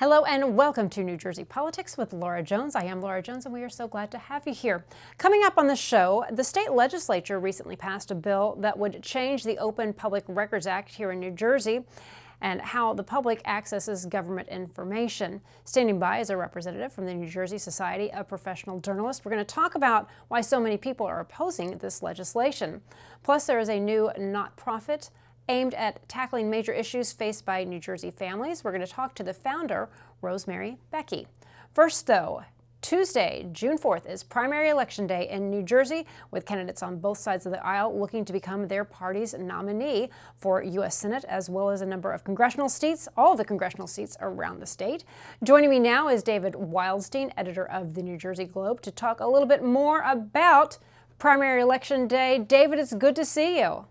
Hello and welcome to New Jersey Politics with Laura Jones. I am Laura Jones and we are so glad to have you here. Coming up on the show, the state legislature recently passed a bill that would change the Open Public Records Act here in New Jersey and how the public accesses government information. Standing by is a representative from the New Jersey Society of Professional Journalists. We're going to talk about why so many people are opposing this legislation. Plus, there is a new not-profit aimed at tackling major issues faced by New Jersey families. We're going to talk to the founder, Rosemary Becky. First, though, Tuesday, June 4th, is primary election day in New Jersey, with candidates on both sides of the aisle looking to become their party's nominee for U.S. Senate, as well as a number of congressional seats, all the congressional seats around the state. Joining me now is David Wildstein, editor of the New Jersey Globe, to talk a little bit more about primary election day. David, it's good to see you.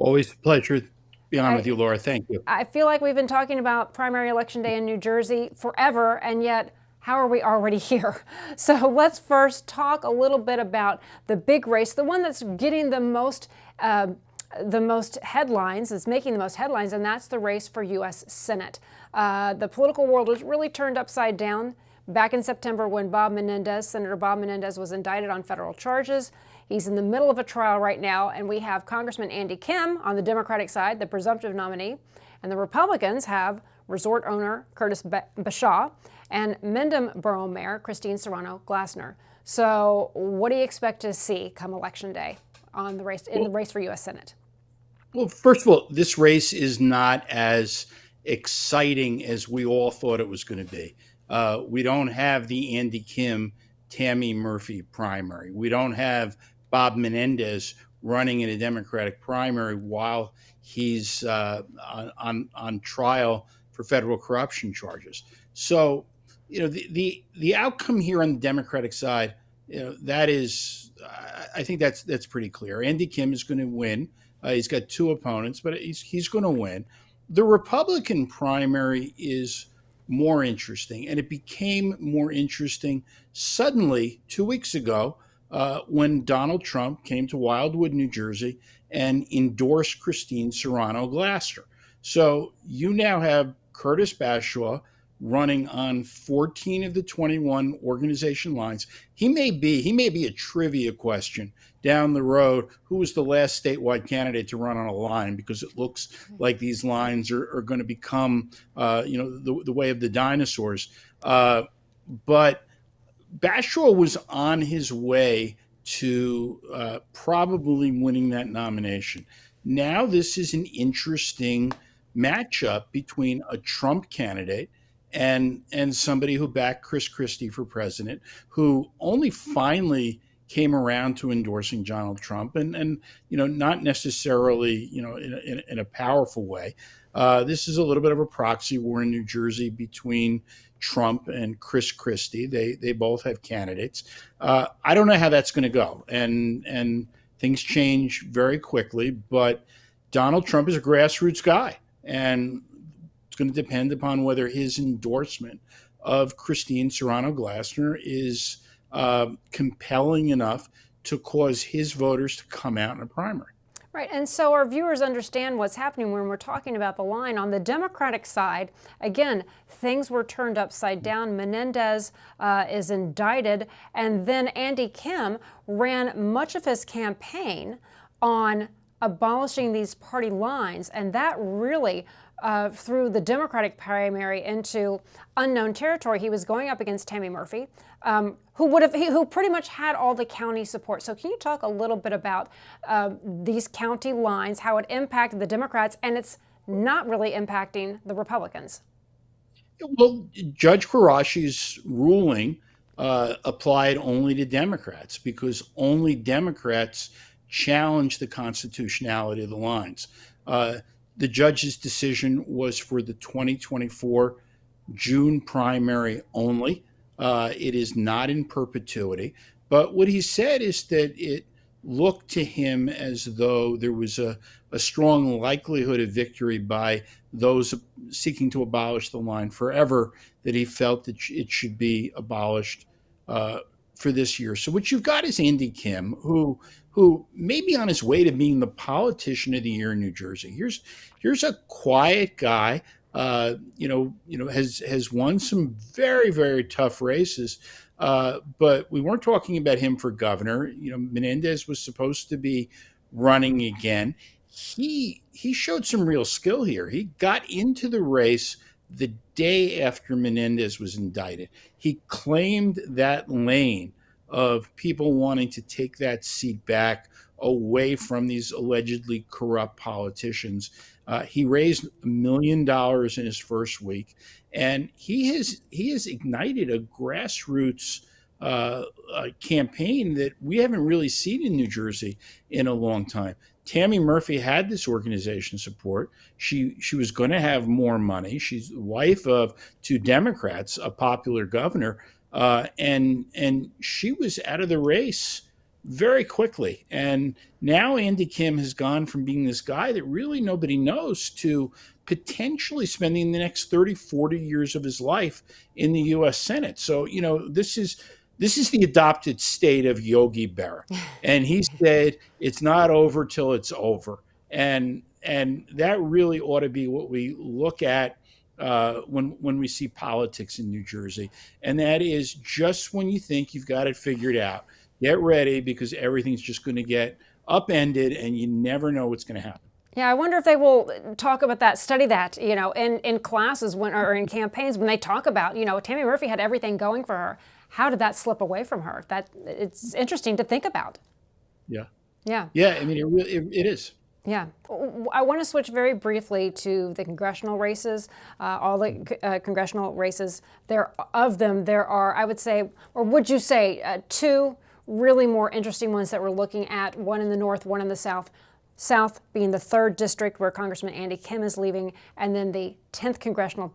Always a pleasure being on with you, Laura. Thank you. I feel like we've been talking about primary election day in New Jersey forever, and yet how are we already here? So let's first talk a little bit about the big race, the one that's getting the most headlines, is making the most headlines, and that's the race for U.S. Senate. The political world was really turned upside down back in September when Senator Bob Menendez was indicted on federal charges. He's in the middle of a trial right now, and we have Congressman Andy Kim on the Democratic side, the presumptive nominee, and the Republicans have resort owner Curtis Bashaw and Mendham Borough Mayor Christine Serrano-Glasner. So what do you expect to see come Election Day on the race, in the race for U.S. Senate? Well, first of all, this race is not as exciting as we all thought it was going to be. We don't have the Andy Kim, Tammy Murphy primary. We don't have Bob Menendez running in a Democratic primary while he's on trial for federal corruption charges. So, the outcome here on the Democratic side, that is, I think that's pretty clear. Andy Kim is going to win. He's got two opponents, but he's going to win. The Republican primary is more interesting, and it became more interesting suddenly 2 weeks ago when Donald Trump came to Wildwood, New Jersey, and endorsed Christine Serrano-Glasner. So you now have Curtis Bashaw running on 14 of the 21 organization lines. He may be a trivia question down the road. Who was the last statewide candidate to run on a line? Because it looks like these lines are going to become, the way of the dinosaurs. But Bashaw was on his way to probably winning that nomination. Now this is an interesting matchup between a Trump candidate and somebody who backed Chris Christie for president, who only finally came around to endorsing Donald Trump, and not necessarily in a powerful way. This is a little bit of a proxy war in New Jersey between Trump and Chris Christie. They both have candidates. I don't know how that's going to go, and things change very quickly. But Donald Trump is a grassroots guy, and it's going to depend upon whether his endorsement of Christine Serrano-Glasner is compelling enough to cause his voters to come out in a primary. Right, and so our viewers understand what's happening when we're talking about the line. On the Democratic side, again, things were turned upside down. Menendez is indicted, and then Andy Kim ran much of his campaign on abolishing these party lines, and that really threw the Democratic primary unknown territory. He was going up against Tammy Murphy, who pretty much had all the county support. So can you talk a little bit about these county lines, how it impacted the Democrats, and it's not really impacting the Republicans? Well, Judge Qureshi's ruling applied only to Democrats because only Democrats challenged the constitutionality of the lines. The judge's decision was for the 2024 June primary only. It is not in perpetuity. But what he said is that it looked to him as though there was a strong likelihood of victory by those seeking to abolish the line forever, that he felt that it should be abolished for this year. So what you've got is Andy Kim, who may be on his way to being the politician of the year in New Jersey. Here's a quiet guy has won some very, very tough races. But we weren't talking about him for governor. Menendez was supposed to be running again. He showed some real skill here. He got into the race the day after Menendez was indicted. He claimed that lane of people wanting to take that seat back away from these allegedly corrupt politicians. He raised $1 million in his first week, and he has ignited a grassroots campaign that we haven't really seen in New Jersey in a long time. Tammy Murphy had this organization support. She was going to have more money. She's the wife of two Democrats, a popular governor, and she was out of the race very quickly. And now Andy Kim has gone from being this guy that really nobody knows to potentially spending the next 30, 40 years of his life in the U.S. Senate. So, this is the adopted state of Yogi Berra. And he said, it's not over till it's over. And that really ought to be what we look at when we see politics in New Jersey. And that is, just when you think you've got it figured out, get ready, because everything's just going to get upended and you never know what's going to happen. Yeah, I wonder if they will talk about that, study that, in classes or in campaigns when they talk about, Tammy Murphy had everything going for her. How did that slip away from her? It's interesting to think about. Yeah. Yeah. Yeah. I mean, it is. Yeah. I want to switch very briefly to the congressional races. All the congressional races, there are, I would say, or would you say, two really more interesting ones that we're looking at, one in the north, one in the south. South being the 3rd district where Congressman Andy Kim is leaving, and then the 10th congressional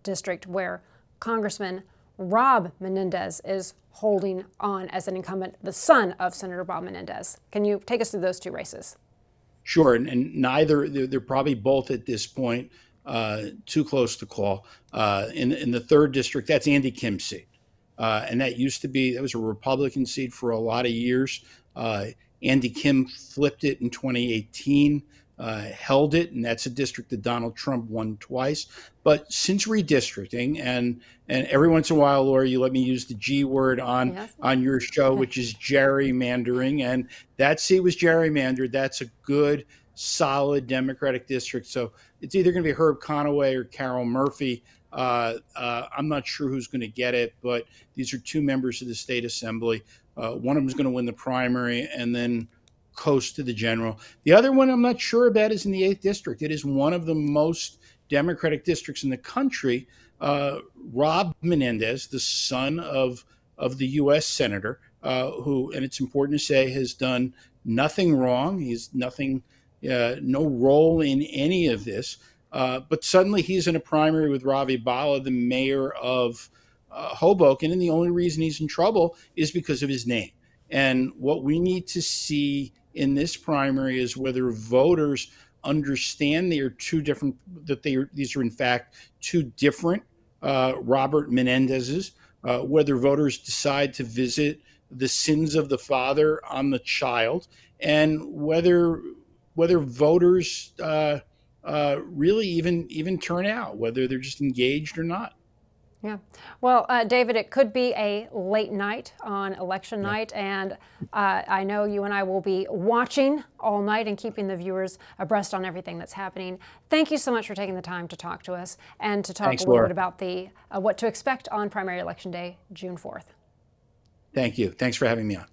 district where Congressman Rob Menendez is holding on as an incumbent, the son of Senator Bob Menendez. Can you take us through those two races? Sure, and neither, they're probably both at this point too close to call. In the 3rd district, that's Andy Kim's seat. And that was a Republican seat for a lot of years. Andy Kim flipped it in 2018, held it, and that's a district that Donald Trump won twice. But since redistricting, and every once in a while, Laura, you let me use the G word on your show, which is gerrymandering, and that seat was gerrymandered. That's a good, solid Democratic district. So it's either going to be Herb Conaway or Carol Murphy. I'm not sure who's going to get it, but these are two members of the state assembly. One of them is going to win the primary and then coast to the general. The other one I'm not sure about is in the 8th district. It is one of the most Democratic districts in the country. Rob Menendez, the son of the U.S. senator, who, and it's important to say, has done nothing wrong. He's no role in any of this. But suddenly he's in a primary with Ravi Bala, the mayor of Hoboken, and the only reason he's in trouble is because of his name. And what we need to see in this primary is whether voters understand these are in fact two different Robert Menendezes, whether voters decide to visit the sins of the father on the child, and whether voters really even turn out, whether they're just engaged or not. Yeah. Well, David, it could be a late night on election night, and I know you and I will be watching all night and keeping the viewers abreast on everything that's happening. Thank you so much for taking the time to talk to us and to talk a little bit about what to expect on primary election day, June 4th. Thank you. Thanks for having me on.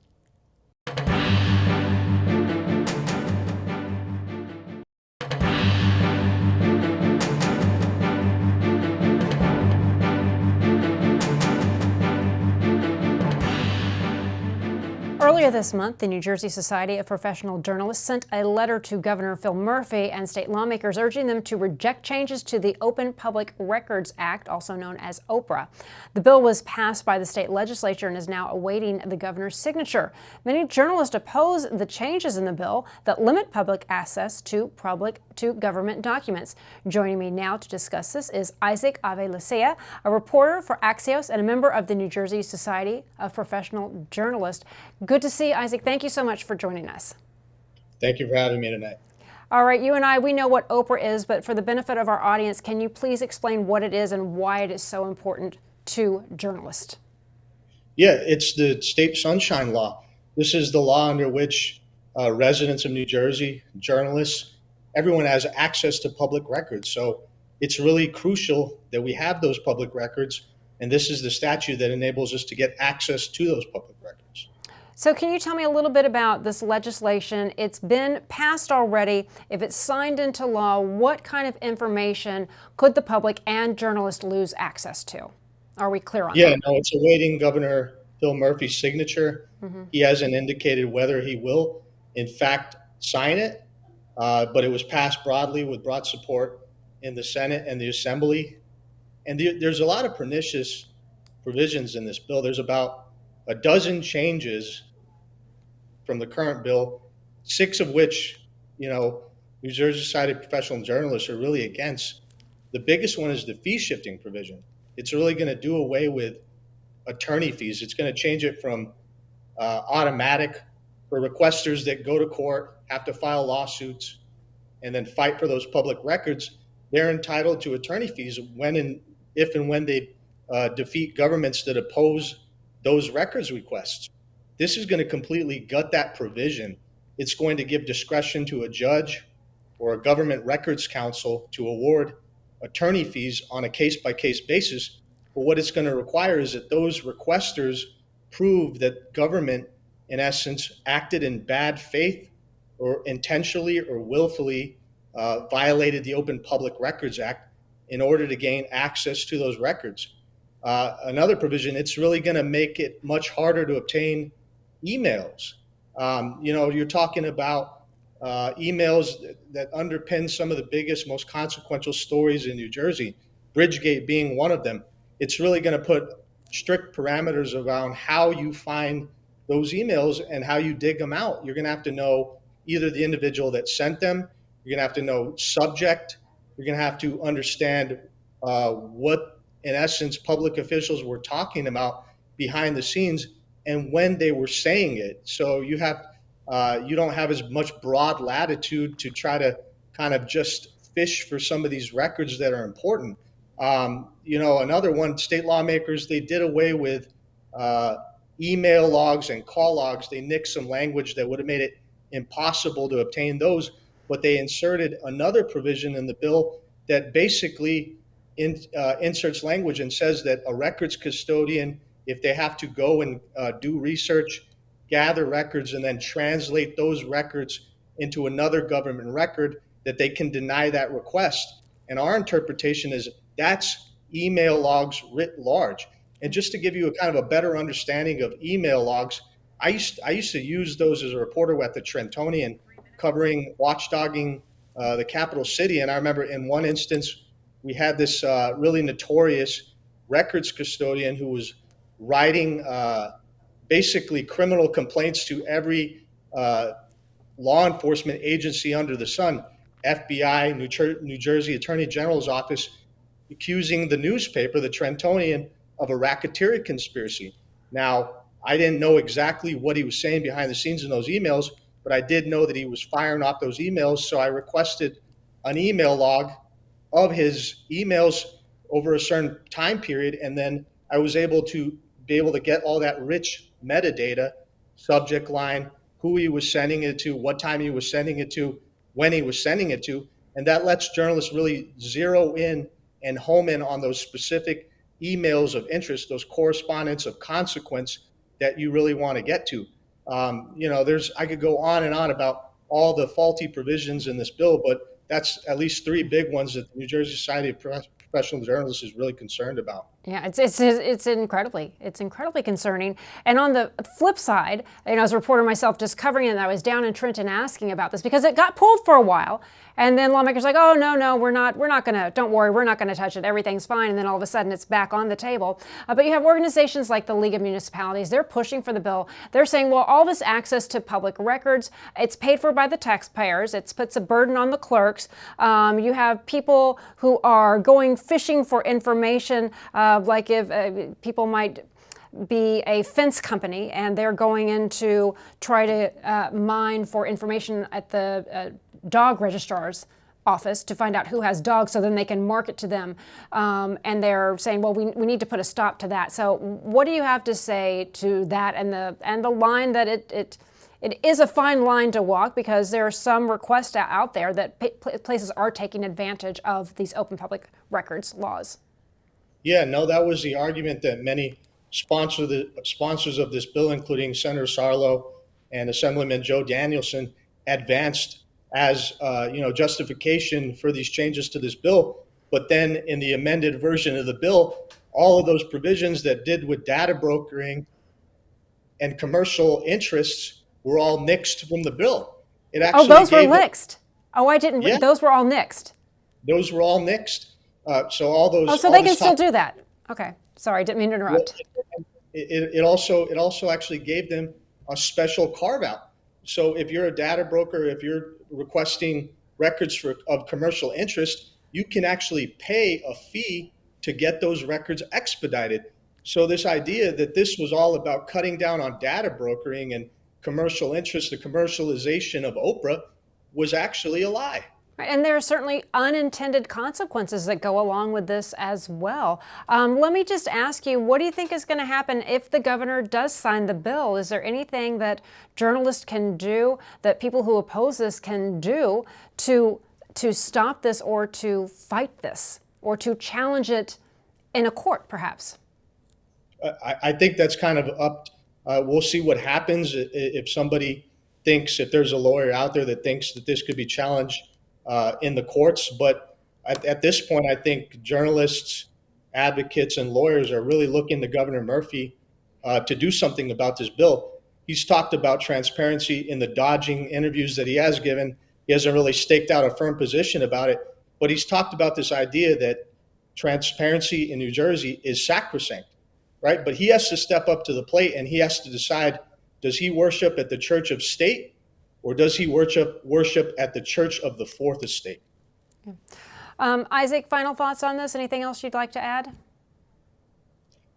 Earlier this month, the New Jersey Society of Professional Journalists sent a letter to Governor Phil Murphy and state lawmakers urging them to reject changes to the Open Public Records Act, also known as OPRA. The bill was passed by the state legislature and is now awaiting the governor's signature. Many journalists oppose the changes in the bill that limit public access to government documents. Joining me now to discuss this is Isaac Ave-Licea, a reporter for Axios and a member of the New Jersey Society of Professional Journalists. Good to see you, Isaac. Thank you so much for joining us. Thank you for having me tonight. All right, you and I, we know what Oprah is, but for the benefit of our audience, can you please explain what it is and why it is so important to journalists? Yeah, it's the state sunshine law. This is the law under which residents of New Jersey, journalists, everyone has access to public records. So it's really crucial that we have those public records. And this is the statute that enables us to get access to those public records. So can you tell me a little bit about this legislation? It's been passed already. If it's signed into law, what kind of information could the public and journalists lose access to? Are we clear on that? Yeah, no, it's awaiting Governor Phil Murphy's signature. He hasn't indicated whether he will, in fact, sign it, but it was passed broadly with broad support in the Senate and the Assembly. And there's a lot of pernicious provisions in this bill. There's about a dozen changes from the current bill, 6 of which, New Jersey Society of Professional Journalists are really against. The biggest one is the fee shifting provision. It's really going to do away with attorney fees. It's going to change it from automatic for requesters that go to court, have to file lawsuits, and then fight for those public records. They're entitled to attorney fees if and when they defeat governments that oppose those records requests. This is going to completely gut that provision. It's going to give discretion to a judge or a government records counsel to award attorney fees on a case-by-case basis. But what it's going to require is that those requesters prove that government, in essence, acted in bad faith or intentionally or willfully violated the Open Public Records Act in order to gain access to those records. Another provision, it's really going to make it much harder to obtain emails. You're talking about emails that underpin some of the biggest, most consequential stories in New Jersey, Bridgegate being one of them. It's really going to put strict parameters around how you find those emails and how you dig them out. You're going to have to know either the individual that sent them, you're going to have to know subject, you're going to have to understand what, in essence, public officials were talking about behind the scenes and when they were saying it. So you don't have as much broad latitude to try to kind of just fish for some of these records that are important. Another one, state lawmakers, they did away with email logs and call logs. They nixed some language that would have made it impossible to obtain those, but they inserted another provision in the bill that basically inserts language and says that a records custodian, if they have to go and do research, gather records, and then translate those records into another government record, that they can deny that request. And our interpretation is that's email logs writ large. And just to give you a kind of a better understanding of email logs, I used to use those as a reporter at the Trentonian, covering watchdogging the capital city. And I remember in one instance, we had this really notorious records custodian who was writing basically criminal complaints to every law enforcement agency under the sun, FBI, New Jersey Attorney General's office, accusing the newspaper, the Trentonian, of a racketeering conspiracy. Now, I didn't know exactly what he was saying behind the scenes in those emails, but I did know that he was firing off those emails. So I requested an email log of his emails over a certain time period. And then I was able to get all that rich metadata, subject line, who he was sending it to, what time he was sending it to, when he was sending it to. And that lets journalists really zero in and home in on those specific emails of interest, those correspondence of consequence that you really want to get to. I could go on and on about all the faulty provisions in this bill, but that's at least 3 big ones that the New Jersey Society of Professional Journalists is really concerned about. Yeah, it's incredibly concerning. And on the flip side, as a reporter myself, just covering it, I was down in Trenton asking about this because it got pulled for a while, and then lawmakers like, oh no, we're not gonna, don't worry, we're not gonna touch it, everything's fine, and then all of a sudden it's back on the table. But you have organizations like the League of Municipalities, they're pushing for the bill. They're saying, well, all this access to public records, it's paid for by the taxpayers. It puts a burden on the clerks. You have people who are going fishing for information. Like if people might be a fence company and they're going in to try to mine for information at the dog registrar's office to find out who has dogs so then they can market to them. And they're saying, well, we need to put a stop to that. So what do you have to say to that and the line that it is a fine line to walk, because there are some requests out there that places are taking advantage of these open public records laws? Yeah, no, that was the argument that many sponsors of this bill, including Senator Sarlo and Assemblyman Joe Danielson, advanced as justification for these changes to this bill. But then in the amended version of the bill, all of those provisions that did with data brokering and commercial interests were all nixed from the bill. It actually those were nixed. Oh, I didn't. Yeah. Those were all nixed. Those were all nixed. So all those. Oh, so they can still do that. Okay. Sorry, I didn't mean to interrupt. It also actually gave them a special carve out. So if you're a data broker, if you're requesting records of commercial interest, you can actually pay a fee to get those records expedited. So this idea that this was all about cutting down on data brokering and commercial interest, the commercialization of Oprah, was actually a lie. And there are certainly unintended consequences that go along with this as well. Let me just ask you, what do you think is going to happen if the governor does sign the bill? Is there anything that journalists can do, that people who oppose this can do to stop this, or to fight this, or to challenge it in a court, perhaps? I think that's kind of up. We'll see what happens if somebody thinks, if there's a lawyer out there that thinks that this could be challenged in the courts. But at this point, I think journalists, advocates, and lawyers are really looking to Governor Murphy to do something about this bill. He's talked about transparency in the dodging interviews that he has given. He hasn't really staked out a firm position about it, but he's talked about this idea that transparency in New Jersey is sacrosanct, right? But he has to step up to the plate, and he has to decide, does he worship at the Church of State, or does he worship at the Church of the Fourth Estate? Yeah. Isaac, final thoughts on this? Anything else you'd like to add?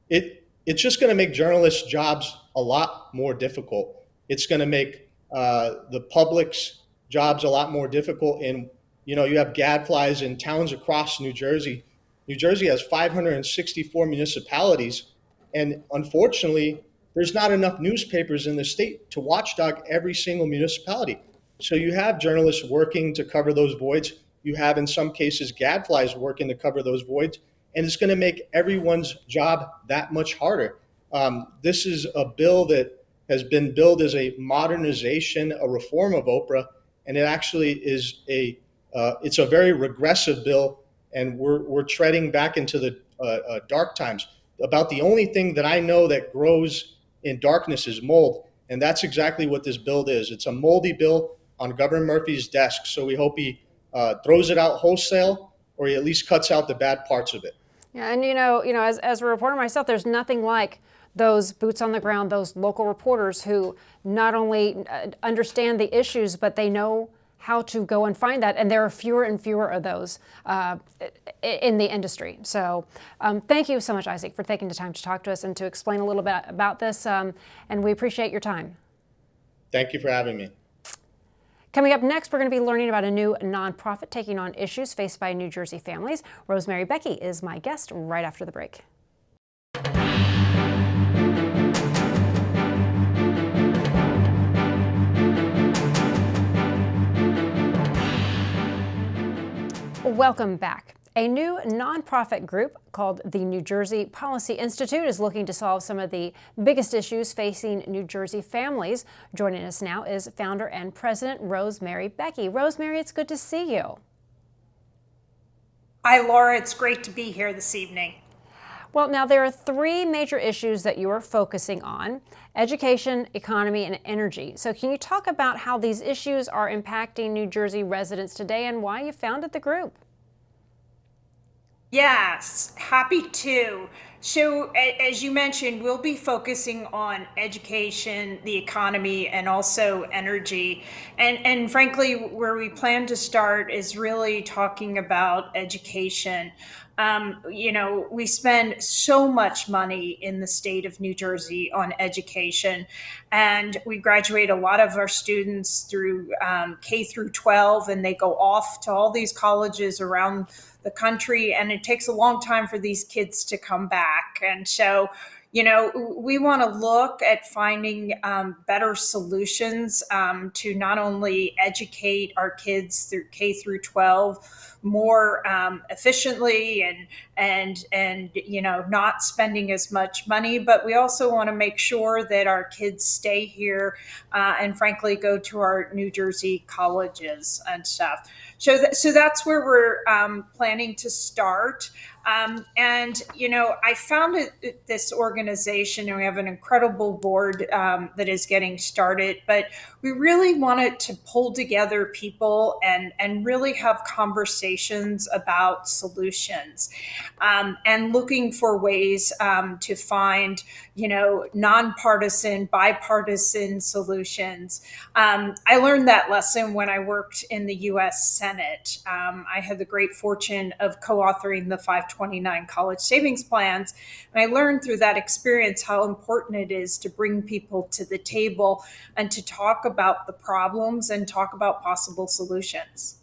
It's just going to make journalists' jobs a lot more difficult. It's going to make the public's jobs a lot more difficult. And, you have gadflies in towns across New Jersey. New Jersey has 564 municipalities. And unfortunately, there's not enough newspapers in the state to watchdog every single municipality. So you have journalists working to cover those voids. You have, in some cases, gadflies working to cover those voids. And it's going to make everyone's job that much harder. This is a bill that has been billed as a modernization, a reform of Oprah, and it actually is it's a very regressive bill, and we're treading back into the dark times. About the only thing that I know that grows in darkness is mold, and that's exactly what this bill is. It's a moldy bill on Governor Murphy's desk, so we hope he throws it out wholesale, or he at least cuts out the bad parts of it. Yeah, and as a reporter myself, there's nothing like those boots on the ground, those local reporters who not only understand the issues, but they know how to go and find that. And there are fewer and fewer of those in the industry. So thank you so much, Isaac, for taking the time to talk to us and to explain a little bit about this. And we appreciate your time. Thank you for having me. Coming up next, we're going to be learning about a new nonprofit taking on issues faced by New Jersey families. Rosemary Becky is my guest right after the break. Welcome back. A new nonprofit group called the New Jersey Policy Institute is looking to solve some of the biggest issues facing New Jersey families. Joining us now is founder and president Rosemary Becky. Rosemary, it's good to see you. Hi, Laura. It's great to be here this evening. Well, now there are three major issues that you are focusing on: education, economy, and energy. So can you talk about how these issues are impacting New Jersey residents today and why you founded the group? Yes, happy to. So, as you mentioned, we'll be focusing on education, the economy, and also energy. And frankly, where we plan to start is really talking about education. We spend so much money in the state of New Jersey on education, and we graduate a lot of our students through K through 12, and they go off to all these colleges around the country, and it takes a long time for these kids to come back. And so, we want to look at finding better solutions to not only educate our kids through K through 12 more efficiently and not spending as much money, but we also want to make sure that our kids stay here and frankly go to our New Jersey colleges and stuff. So that's where we're planning to start. I founded this organization, and we have an incredible board that is getting started. But we really wanted to pull together people and really have conversations about solutions and looking for ways to find, nonpartisan, bipartisan solutions. I learned that lesson when I worked in the U.S. Senate. I had the great fortune of co-authoring the 529 college savings plans. And I learned through that experience how important it is to bring people to the table and to talk about the problems and talk about possible solutions.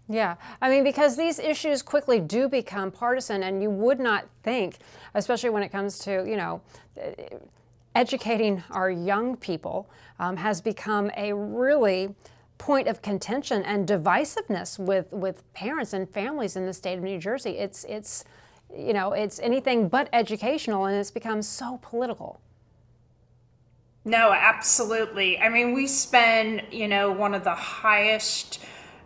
Yeah, I mean, because these issues quickly do become partisan, and you would not think, especially when it comes to, educating our young people has become a really point of contention and divisiveness with parents and families in the state of New Jersey. It's anything but educational, and it's become so political. No, absolutely. I mean, we spend, one of the highest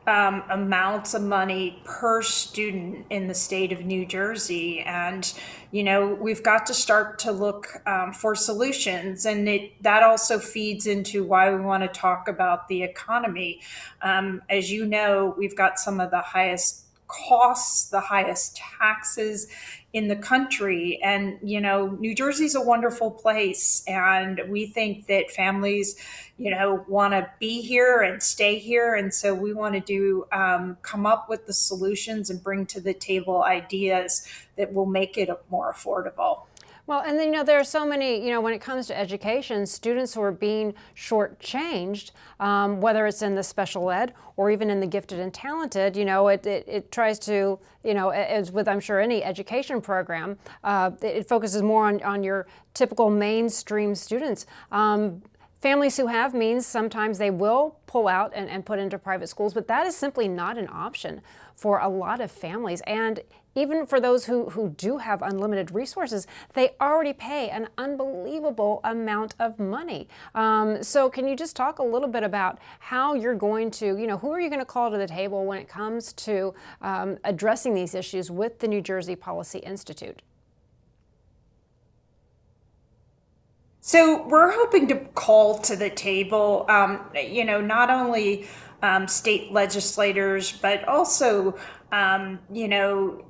amounts of money per student in the state of New Jersey. And, we've got to start to look for solutions. And that also feeds into why we want to talk about the economy. As you know, we've got some of the highest costs, the highest taxes in the country. And, New Jersey's a wonderful place. And we think that families, want to be here and stay here. And so we want to come up with the solutions and bring to the table ideas that will make it more affordable. Well, and then, there are so many, when it comes to education, students who are being shortchanged, whether it's in the special ed or even in the gifted and talented, it tries to, as with, I'm sure, any education program, it focuses more on your typical mainstream students. Families who have means, sometimes they will pull out and put into private schools, but that is simply not an option for a lot of families. And even for those who do have unlimited resources, they already pay an unbelievable amount of money. So can you just talk a little bit about how you're going to, who are you going to call to the table when it comes to addressing these issues with the New Jersey Policy Institute? So we're hoping to call to the table, not only state legislators, but also,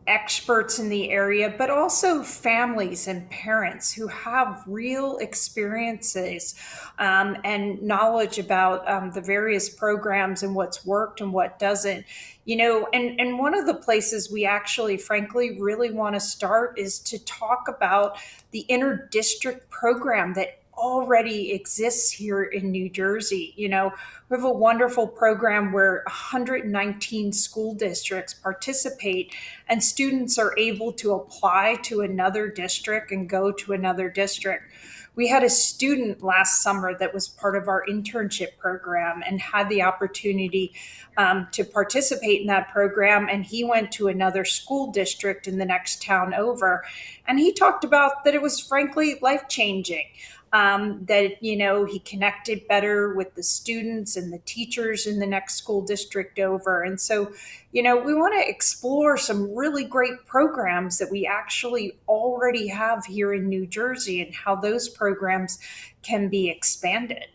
experts in the area, but also families and parents who have real experiences and knowledge about the various programs and what's worked and what doesn't. And one of the places we actually, frankly, really want to start is to talk about the inter-district program that already exists here in New Jersey. We have a wonderful program where 119 school districts participate, and students are able to apply to another district and go to another district. We had a student last summer that was part of our internship program and had the opportunity to participate in that program. And he went to another school district in the next town over. And he talked about that it was frankly life-changing. That, he connected better with the students and the teachers in the next school district over. And so, we want to explore some really great programs that we actually already have here in New Jersey and how those programs can be expanded.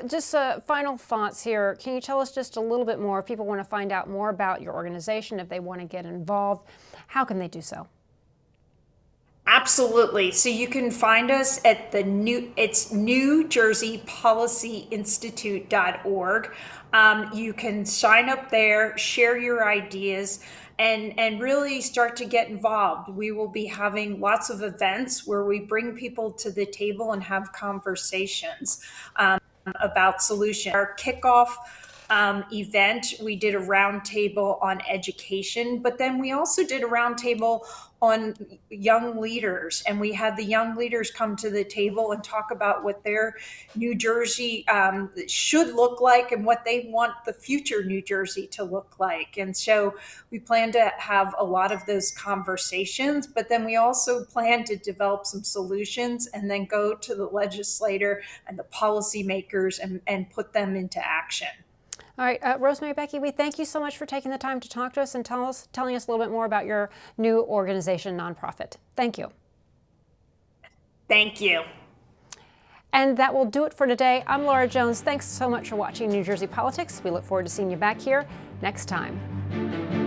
Just final thoughts here. Can you tell us just a little bit more if people want to find out more about your organization, if they want to get involved, how can they do so? Absolutely. So you can find us at it's NewJerseyPolicyInstitute.org. You can sign up there, share your ideas, and really start to get involved. We will be having lots of events where we bring people to the table and have conversations about solutions. Our kickoff event, we did a roundtable on education, but then we also did a roundtable on young leaders, and we had the young leaders come to the table and talk about what their New Jersey should look like and what they want the future New Jersey to look like. And so we plan to have a lot of those conversations, but then we also plan to develop some solutions and then go to the legislator and the policymakers and put them into action. All right, Rosemary, Becky, we thank you so much for taking the time to talk to us and telling us a little bit more about your new organization, nonprofit. Thank you. Thank you. And that will do it for today. I'm Laura Jones. Thanks so much for watching New Jersey Politics. We look forward to seeing you back here next time.